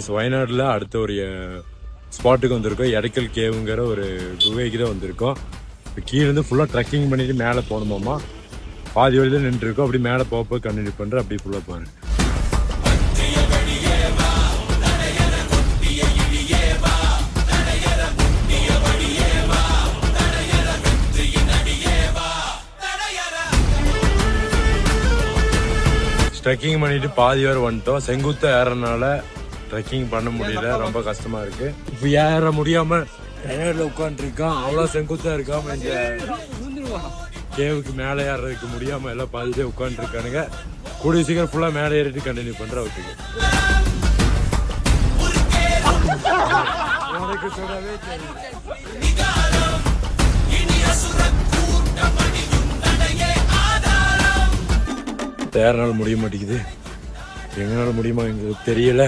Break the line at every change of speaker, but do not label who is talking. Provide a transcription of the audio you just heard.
வயநாடுல அடுத்த ஒரு ஸ்பாட்டுக்கு வந்திருக்கோம். எடைக்கல் கேவுங்கிற ஒரு குகைக்கு தான் வந்திருக்கோம். கீழே இருந்து ஃபுல்லாக ட்ரெக்கிங் பண்ணிட்டு மேலே போகணுமாமா. பாதி வழியில் நின்றுருக்கோம். அப்படி மேலே போக கண்டினியூ பண்ணுற அப்படி ஃபுல்லாக பாருங்க. ட்ரெக்கிங் பண்ணிட்டு பாதி வரை வந்துட்டோம். செங்குத்த ஏறனால ட்ரெக்கிங் பண்ண முடியல, ரொம்ப கஷ்டமா இருக்கு. இப்போ ஏற முடியாம டயர்ல உட்காந்துருக்கான். அவ்வளோ செங்குத்தா இருக்காம இந்த கேவுக்கு மேலே ஏறதுக்கு முடியாம எல்லாம் பாதிலே உட்காந்துருக்கானுங்க. கூடிய சீக்கிரம் ஃபுல்லா மேலே ஏறிட்டு கண்டினியூ பண்ற அவருக்கு. எனக்கு சொல்லவே ஏறனால முடிய மாட்டேங்குது. எங்களால முடியுமா எங்களுக்கு தெரியல.